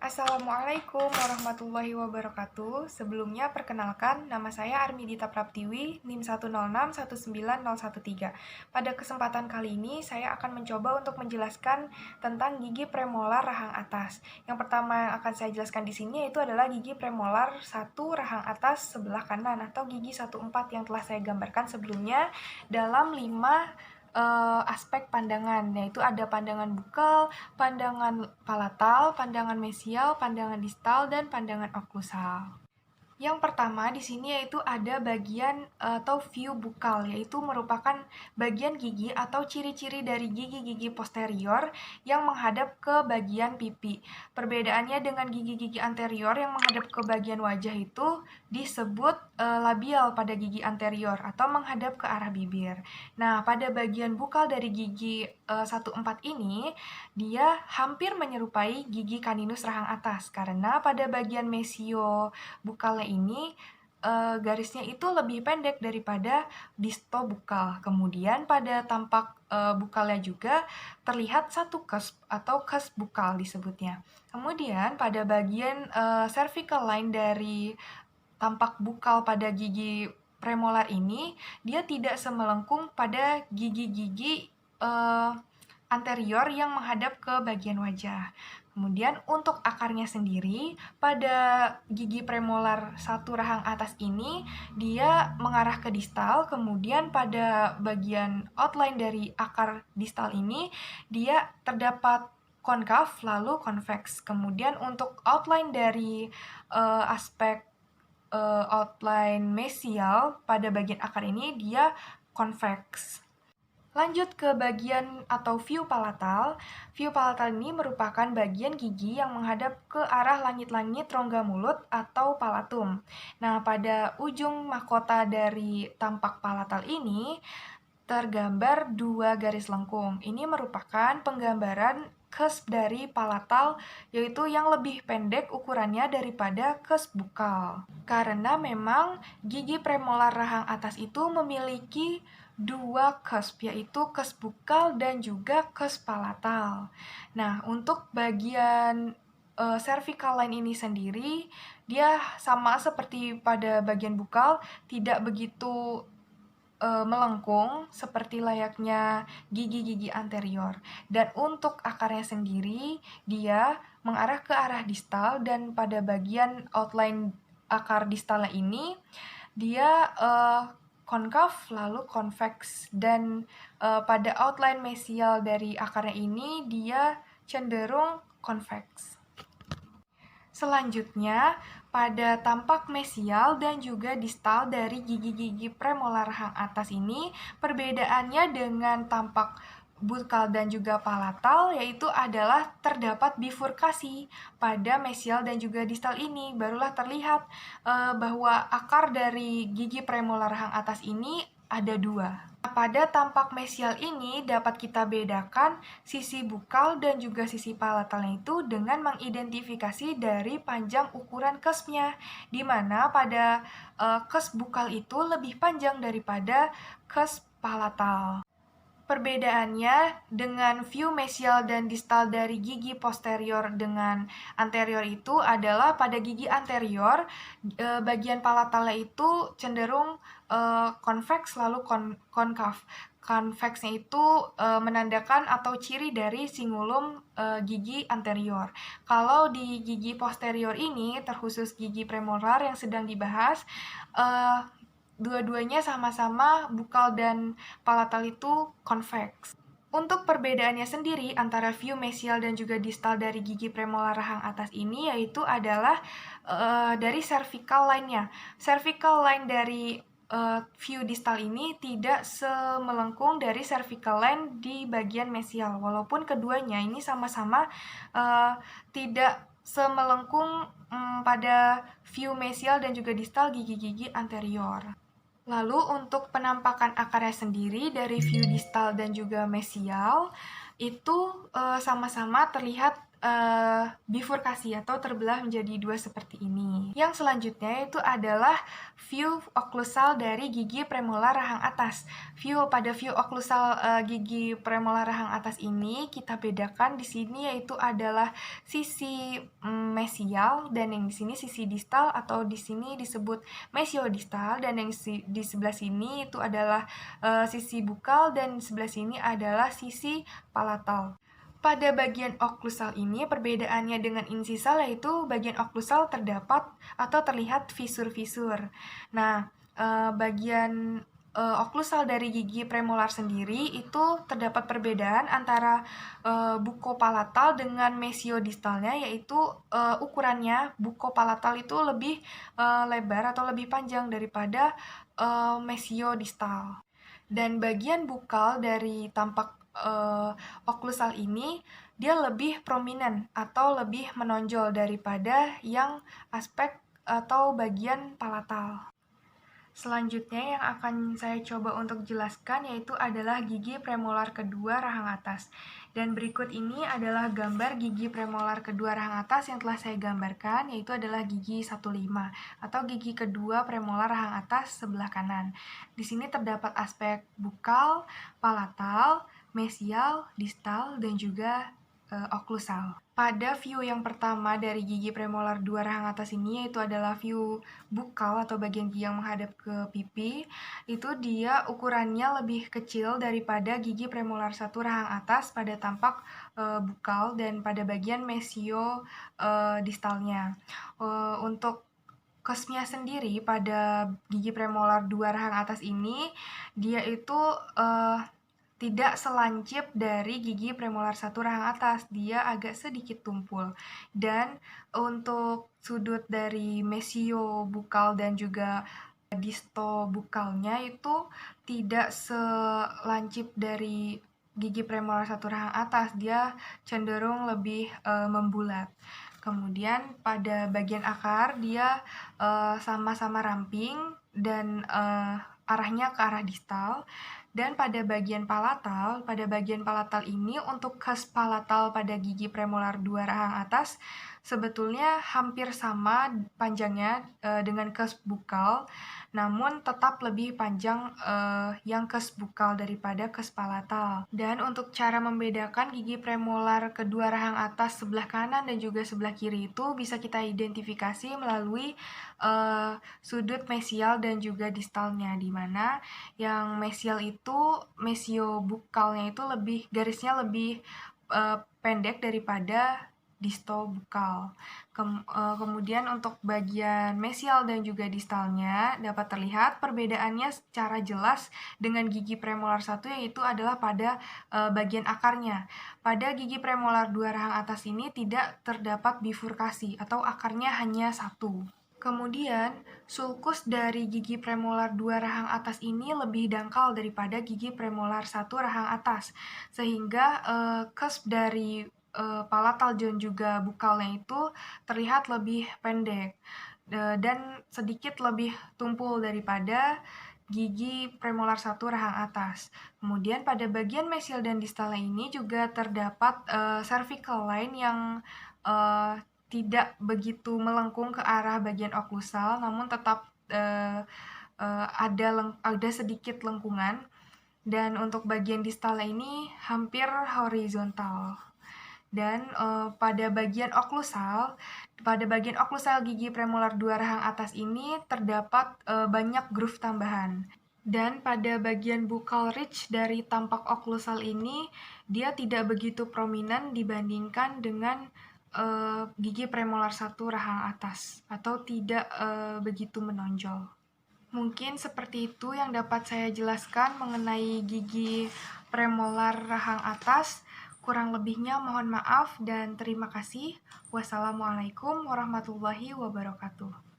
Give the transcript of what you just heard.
Assalamualaikum warahmatullahi wabarakatuh. Sebelumnya perkenalkan, nama saya Armidita Praptiwi, NIM 106119013. Pada kesempatan kali ini, saya akan mencoba untuk menjelaskan tentang gigi premolar rahang atas. Yang pertama yang akan saya jelaskan di sini yaitu adalah gigi premolar 1 rahang atas sebelah kanan atau gigi 14 yang telah saya gambarkan sebelumnya dalam 5 aspek pandangan, yaitu ada pandangan bukal, pandangan palatal, pandangan mesial, pandangan distal, dan pandangan oklusal. Yang pertama di sini yaitu ada bagian atau view bukal, yaitu merupakan bagian gigi atau ciri-ciri dari gigi-gigi posterior yang menghadap ke bagian pipi. Perbedaannya dengan gigi-gigi anterior yang menghadap ke bagian wajah itu disebut labial pada gigi anterior atau menghadap ke arah bibir. Nah, pada bagian bukal dari gigi 14 ini, dia hampir menyerupai gigi caninus rahang atas karena pada bagian mesio bukalnya ini garisnya itu lebih pendek daripada distobukal. Kemudian pada tampak bukalnya juga terlihat satu cusp atau cusp bukal disebutnya. Kemudian pada bagian cervical line dari tampak bukal pada gigi premolar ini, dia tidak semelengkung pada gigi-gigi anterior yang menghadap ke bagian wajah. Kemudian untuk akarnya sendiri, pada gigi premolar 1 rahang atas ini, dia mengarah ke distal, kemudian pada bagian outline dari akar distal ini, dia terdapat konkav lalu konveks. Kemudian untuk outline dari aspek outline mesial pada bagian akar ini, dia konveks. Lanjut ke bagian atau view palatal. View palatal ini merupakan bagian gigi yang menghadap ke arah langit-langit rongga mulut atau palatum. Nah, pada ujung mahkota dari tampak palatal ini tergambar 2 garis lengkung. Ini merupakan penggambaran cusp dari palatal, yaitu yang lebih pendek ukurannya daripada cusp bukal. Karena memang gigi premolar rahang atas itu memiliki 2 cusp, yaitu cusp bukal dan juga cusp palatal. Nah, untuk bagian cervical line ini sendiri, dia sama seperti pada bagian bukal, tidak begitu melengkung seperti layaknya gigi-gigi anterior. Dan untuk akarnya sendiri, dia mengarah ke arah distal dan pada bagian outline akar distalnya ini, dia konkav lalu konveks dan pada outline mesial dari akarnya ini, dia cenderung konveks. Selanjutnya, pada tampak mesial dan juga distal dari gigi-gigi premolar rahang atas ini, perbedaannya dengan tampak bukal dan juga palatal yaitu adalah terdapat bifurkasi pada mesial dan juga distal ini. Barulah terlihat bahwa akar dari gigi premolar rahang atas ini ada 2. Pada tampak mesial ini dapat kita bedakan sisi bukal dan juga sisi palatalnya itu dengan mengidentifikasi dari panjang ukuran cuspnya, di mana pada cusp bukal itu lebih panjang daripada cusp palatal. Perbedaannya dengan view mesial dan distal dari gigi posterior dengan anterior itu adalah pada gigi anterior, bagian palatalnya itu cenderung konveks lalu konkav. Konveksnya itu menandakan atau ciri dari singulum gigi anterior. Kalau di gigi posterior ini, terkhusus gigi premolar yang sedang dibahas, dua-duanya sama-sama bukal dan palatal itu konveks. Untuk perbedaannya sendiri antara view mesial dan juga distal dari gigi premolar rahang atas ini yaitu adalah dari cervical line-nya. Cervical line dari view distal ini tidak semelengkung dari cervical line di bagian mesial, walaupun keduanya ini sama-sama tidak semelengkung pada view mesial dan juga distal gigi-gigi anterior. Lalu untuk penampakan akarnya sendiri dari view distal dan juga mesial itu sama-sama terlihat bifurkasi atau terbelah menjadi 2 seperti ini. Yang selanjutnya itu adalah view oklusal dari gigi premolar rahang atas. Pada view oklusal gigi premolar rahang atas ini kita bedakan di sini yaitu adalah sisi mesial, dan yang di sini sisi distal atau di sini disebut mesiodistal, dan yang di sebelah sini itu adalah sisi bukal, dan sebelah sini adalah sisi palatal. Pada bagian oklusal ini perbedaannya dengan insisal yaitu bagian oklusal terdapat atau terlihat fisur-fisur. Nah, bagian oklusal dari gigi premolar sendiri itu terdapat perbedaan antara bukopalatal dengan mesiodistalnya, yaitu ukurannya bukopalatal itu lebih lebar atau lebih panjang daripada mesiodistal. Dan bagian bukal dari tampak oklusal ini dia lebih prominent atau lebih menonjol daripada yang aspek atau bagian palatal. Selanjutnya yang akan saya coba untuk jelaskan yaitu adalah gigi premolar kedua rahang atas. Dan berikut ini adalah gambar gigi premolar kedua rahang atas yang telah saya gambarkan, yaitu adalah gigi 15 atau gigi kedua premolar rahang atas sebelah kanan. Di sini terdapat aspek bukal, palatal, mesial, distal, dan juga oklusal. Pada view yang pertama dari gigi premolar dua rahang atas ini, yaitu adalah view bukal atau bagian gigi yang menghadap ke pipi, itu dia ukurannya lebih kecil daripada gigi premolar satu rahang atas pada tampak bukal dan pada bagian mesio distalnya. Untuk cusp-nya sendiri pada gigi premolar dua rahang atas ini, dia itu tidak selancip dari gigi premolar satu rahang atas, dia agak sedikit tumpul. Dan untuk sudut dari mesio bukal dan juga disto bukalnya itu tidak selancip dari gigi premolar satu rahang atas, dia cenderung lebih membulat. Kemudian pada bagian akar dia sama-sama ramping dan arahnya ke arah distal. Dan pada bagian palatal ini untuk cusp palatal pada gigi premolar dua rahang atas sebetulnya hampir sama panjangnya dengan cusp bukal, namun tetap lebih panjang yang cusp bukal daripada cusp palatal. Dan untuk cara membedakan gigi premolar kedua rahang atas sebelah kanan dan juga sebelah kiri itu bisa kita identifikasi melalui sudut mesial dan juga distalnya, di mana yang mesial itu mesio bukalnya itu garisnya lebih pendek daripada disto bukal. Kemudian untuk bagian mesial dan juga distalnya dapat terlihat perbedaannya secara jelas dengan gigi premolar satu, yaitu adalah pada bagian akarnya. Pada gigi premolar dua rahang atas ini tidak terdapat bifurkasi atau akarnya hanya satu. Kemudian, sulcus dari gigi premolar dua rahang atas ini lebih dangkal daripada gigi premolar satu rahang atas, sehingga cusp dari palatal dan juga bukalnya itu terlihat lebih pendek dan sedikit lebih tumpul daripada gigi premolar satu rahang atas. Kemudian pada bagian mesial dan distalnya ini juga terdapat cervical line yang tidak begitu melengkung ke arah bagian oklusal, namun tetap ada sedikit lengkungan. Dan untuk bagian distalnya ini hampir horizontal. Dan pada bagian oklusal gigi premolar dua rahang atas ini terdapat banyak groove tambahan. Dan pada bagian buccal ridge dari tampak oklusal ini, dia tidak begitu prominent dibandingkan dengan gigi premolar satu rahang atas, atau tidak begitu menonjol. Mungkin seperti itu yang dapat saya jelaskan mengenai gigi premolar rahang atas. Kurang lebihnya mohon maaf dan terima kasih. Wassalamualaikum warahmatullahi wabarakatuh.